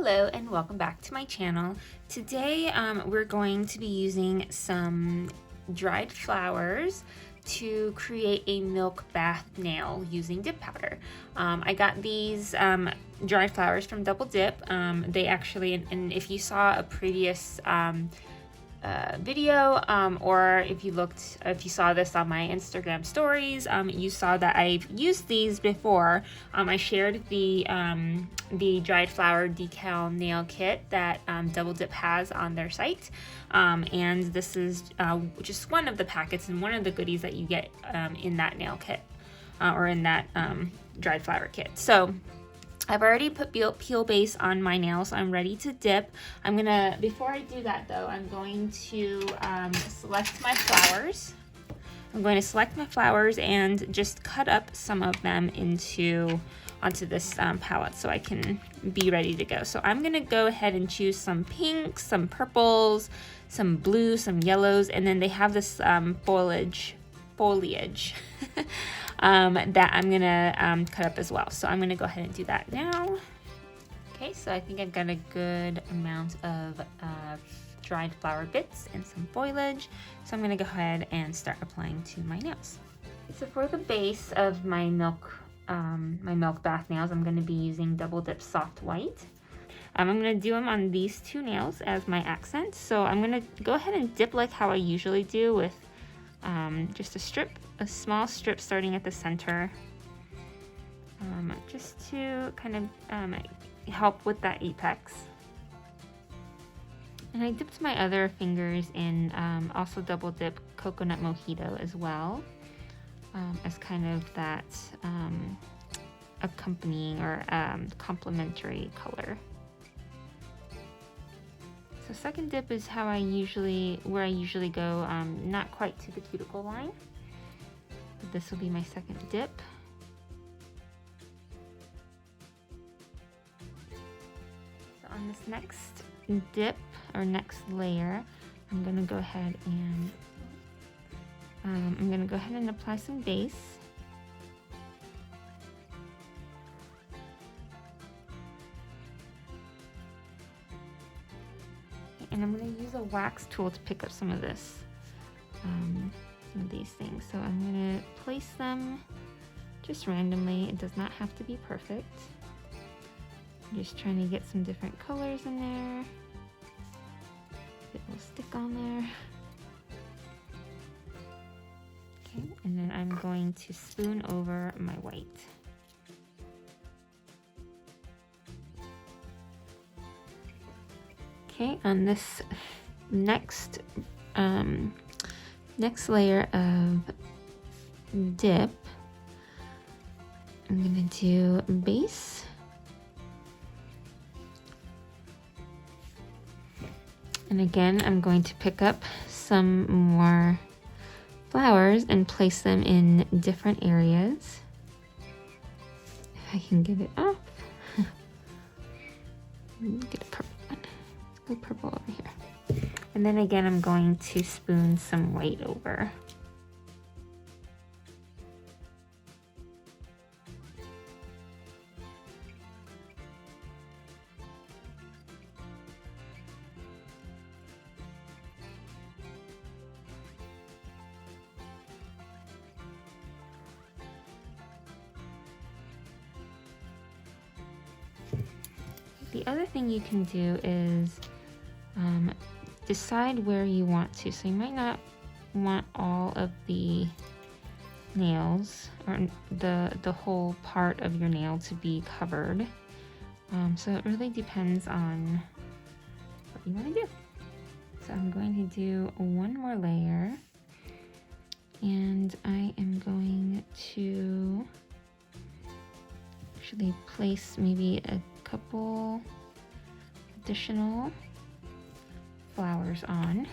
Hello and welcome back to my channel. Today we're going to be using some dried flowers to create a milk bath nail using dip powder. I got these dried flowers from Double Dip. They actually, and if you saw a previous video, or if you saw this on my Instagram stories, you saw that I've used these before. I shared the dried flower decal nail kit that Double Dip has on their site, and this is just one of the packets and one of the goodies that you get in that nail kit, or in that dried flower kit. So I've already put peel base on my nails, so I'm ready to dip. Before I do that though, I'm going to select my flowers. I'm going to select my flowers and just cut up some of them onto this palette so I can be ready to go. So I'm gonna go ahead and choose some pinks, some purples, some blues, some yellows, and then they have this foliage that I'm gonna cut up as well. So I'm gonna go ahead and do that now. Okay, so I think I've got a good amount of dried flower bits and some foliage. So I'm gonna go ahead and start applying to my nails. So for the base of my milk bath nails, I'm gonna be using Double Dip Soft White. I'm gonna do them on these two nails as my accent. So I'm gonna go ahead and dip like how I usually do, with just a small strip starting at the center, just to kind of help with that apex. And I dipped my other fingers in also Double Dip Coconut Mojito as well, as kind of that accompanying or complementary color. So second dip is where I usually go, not quite to the cuticle line, but this will be my second dip. So on this next dip, or next layer, I'm gonna go ahead and apply some base. And I'm going to use a wax tool to pick up some of this, some of these things. So I'm going to place them just randomly. It does not have to be perfect. I'm just trying to get some different colors in there. It will stick on there. Okay, and then I'm going to spoon over my white. Okay, on this next layer of dip, I'm gonna do base, and again I'm going to pick up some more flowers and place them in different areas. If I can get it off. Get a purple one. Let's go purple over here. And then again, I'm going to spoon some white over. The other thing you can do is decide where you want to. So you might not want all of the nails, or the whole part of your nail, to be covered. So it really depends on what you want to do. So I'm going to do one more layer, and I am going to actually place maybe a couple additional flowers on.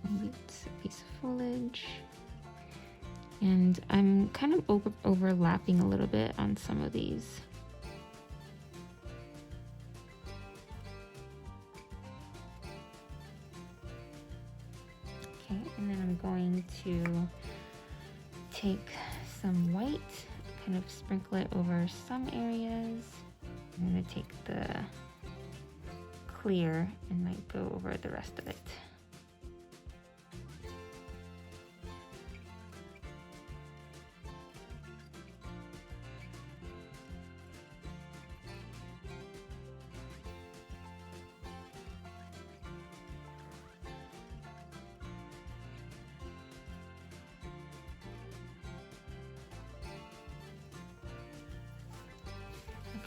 Maybe it's a piece of foliage. And I'm kind of overlapping a little bit on some of these. Okay, and then I'm going to take some white, kind of sprinkle it over some areas. I'm going to take the clear and might go over the rest of it.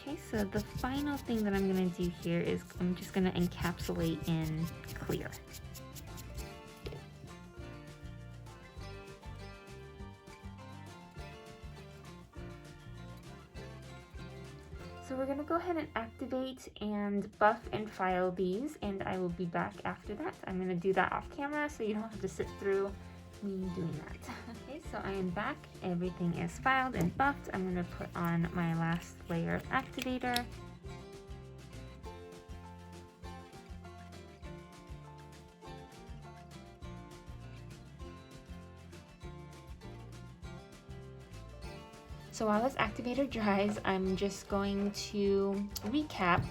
Okay, so the final thing that I'm going to do here is I'm just going to encapsulate in clear. So we're going to go ahead and activate and buff and file these, and I will be back after that. I'm going to do that off camera so you don't have to sit through me doing that. Okay, so I am back. Everything is filed and buffed. I'm going to put on my last layer of activator. So while this activator dries, I'm just going to recap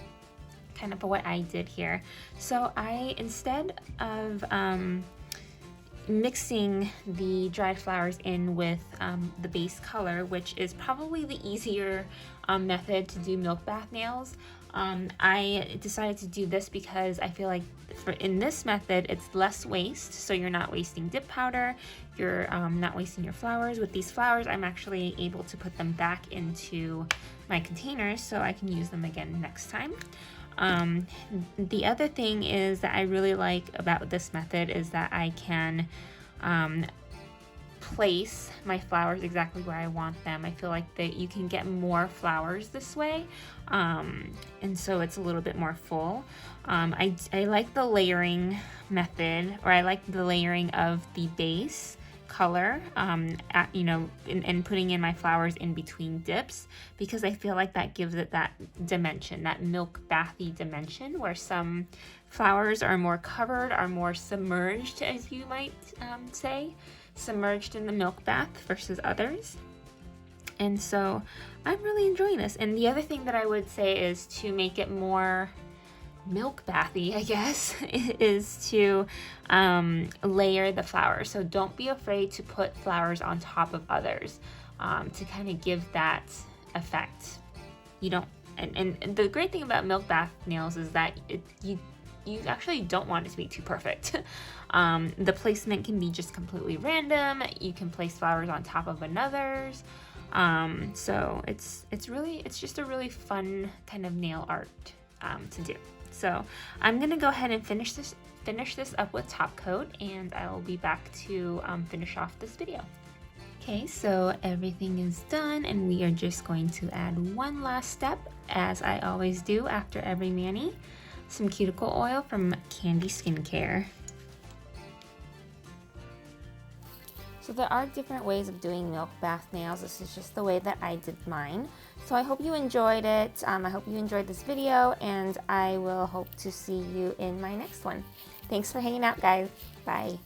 kind of what I did here. So instead of mixing the dried flowers in with the base color, which is probably the easier method to do milk bath nails, I decided to do this because I feel like in this method it's less waste, so you're not wasting dip powder, you're not wasting your flowers. With these flowers, I'm actually able to put them back into my containers so I can use them again next time. The other thing is that I really like about this method is that I can place my flowers exactly where I want them. I feel like that you can get more flowers this way, and so it's a little bit more full. I like the layering method, or I like the layering of the base color, you know, and putting in my flowers in between dips, because I feel like that gives it that dimension, that milk bathy dimension, where some flowers are more covered, are more submerged, as you might say, submerged in the milk bath versus others. And so I'm really enjoying this. And the other thing that I would say is to make it more milk bathy, I guess, is to layer the flowers. So don't be afraid to put flowers on top of others to kind of give that effect. You don't, and the great thing about milk bath nails is that you actually don't want it to be too perfect. The placement can be just completely random. You can place flowers on top of another's. So it's just a really fun kind of nail art to do. So I'm gonna go ahead and finish this up with top coat, and I will be back to finish off this video. Okay, so everything is done, and we are just going to add one last step, as I always do after every mani. Some cuticle oil from Candi Skincare. So there are different ways of doing milk bath nails. This is just the way that I did mine. So I hope you enjoyed it. I hope you enjoyed this video, and I will hope to see you in my next one. Thanks for hanging out, guys. Bye.